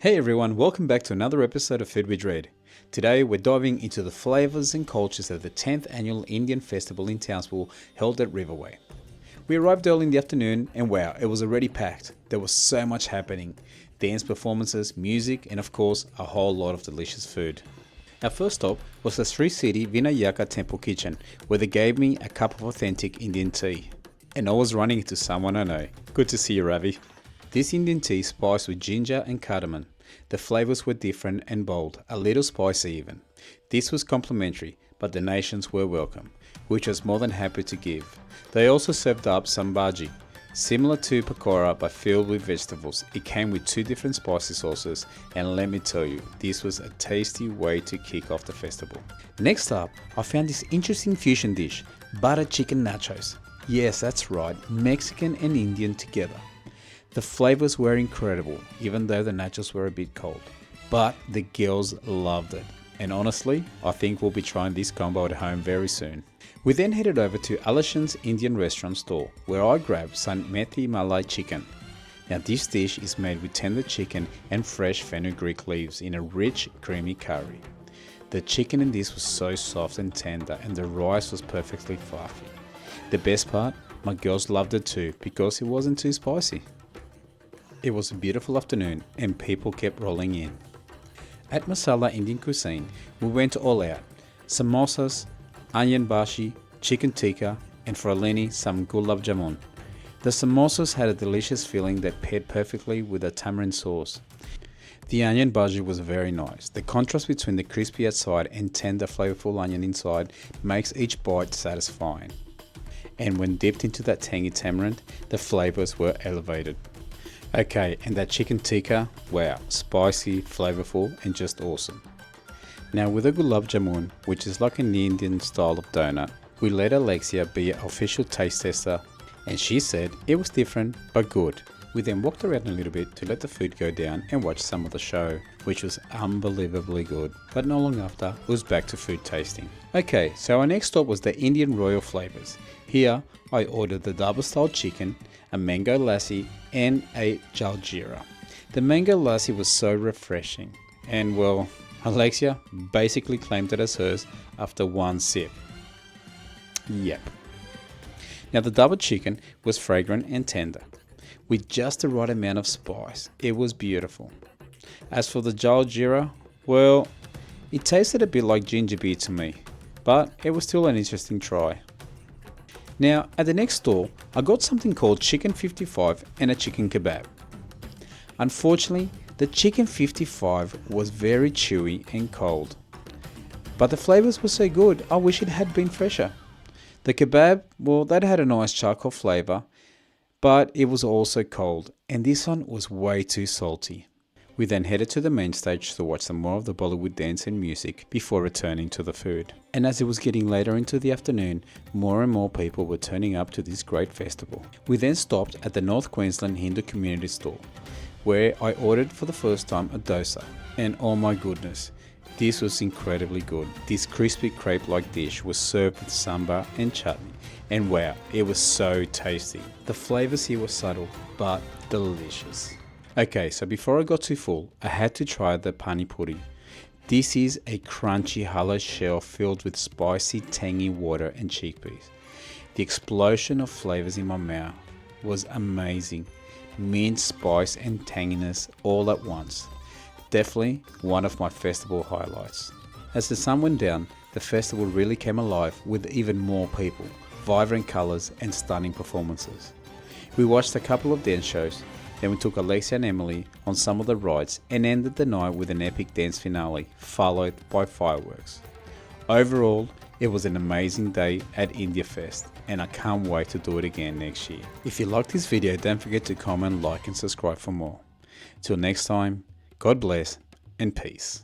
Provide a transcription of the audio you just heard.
Hey everyone, welcome back to another episode of Food with Dread. Today we're diving into the flavors and cultures of the 10th annual Indian festival in Townsville held at Riverway. We arrived early in the afternoon and wow, it was already packed. There was so much happening. Dance performances, music and of course a whole lot of delicious food. Our first stop was the Sri City Vinayaka Temple Kitchen where they gave me a cup of authentic Indian tea. And I was running into someone I know. Good to see you, Ravi. This Indian tea spiced with ginger and cardamom. The flavors were different and bold, a little spicy even. This was complimentary, but the nations were welcome, which I was more than happy to give. They also served up some bhaji, similar to pakora but filled with vegetables. It came with 2 different spicy sauces, and let me tell you, this was a tasty way to kick off the festival. Next up, I found this interesting fusion dish, butter chicken nachos. Yes, that's right, Mexican and Indian together. The flavors were incredible, even though the nachos were a bit cold. But the girls loved it. And honestly, I think we'll be trying this combo at home very soon. We then headed over to Alishan's Indian restaurant store, where I grabbed some methi Malay Chicken. Now this dish is made with tender chicken and fresh fenugreek leaves in a rich, creamy curry. The chicken in this was so soft and tender, and the rice was perfectly fluffy. The best part, my girls loved it too, because it wasn't too spicy. It was a beautiful afternoon and people kept rolling in. At Masala Indian Cuisine, we went all out. Samosas, onion bhaji, chicken tikka, and for Eleni, some gulab jamun. The samosas had a delicious filling that paired perfectly with a tamarind sauce. The onion bhaji was very nice. The contrast between the crispy outside and tender flavorful onion inside makes each bite satisfying. And when dipped into that tangy tamarind, the flavors were elevated. Okay, and that chicken tikka, wow, spicy, flavorful and just awesome. Now with the gulab jamun, which is like an Indian style of donut, we let Alexia be our official taste tester and she said it was different but good. We then walked around a little bit to let the food go down and watch some of the show, which was unbelievably good, but not long after it was back to food tasting. Okay, so our next stop was the Indian Royal Flavors. Here I ordered the double style chicken, a mango lassi and a jaljeera. The mango lassi was so refreshing and well, Alexia basically claimed it as hers after one sip. Yep. Now the double chicken was fragrant and tender, with just the right amount of spice. It was beautiful. As for the jaljeera, well, it tasted a bit like ginger beer to me, but it was still an interesting try. Now, at the next stall, I got something called Chicken 55 and a chicken kebab. Unfortunately, the Chicken 55 was very chewy and cold. But the flavors were so good, I wish it had been fresher. The kebab, well, that had a nice charcoal flavor, but it was also cold, and this one was way too salty. We then headed to the main stage to watch some more of the Bollywood dance and music before returning to the food. And as it was getting later into the afternoon, more and more people were turning up to this great festival. We then stopped at the North Queensland Hindu Community Store, where I ordered for the first time a dosa. And oh my goodness, this was incredibly good. This crispy crepe-like dish was served with sambar and chutney. And wow, it was so tasty. The flavors here were subtle, but delicious. Okay, so before I got too full, I had to try the pani puri. This is a crunchy hollow shell filled with spicy, tangy water and chickpeas. The explosion of flavors in my mouth was amazing. Mint, spice and tanginess all at once. Definitely one of my festival highlights. As the sun went down, the festival really came alive with even more people, vibrant colors and stunning performances. We watched a couple of dance shows. Then we took Alexia and Emily on some of the rides and ended the night with an epic dance finale, followed by fireworks. Overall, it was an amazing day at India Fest, and I can't wait to do it again next year. If you liked this video, don't forget to comment, like and subscribe for more. Till next time, God bless and peace.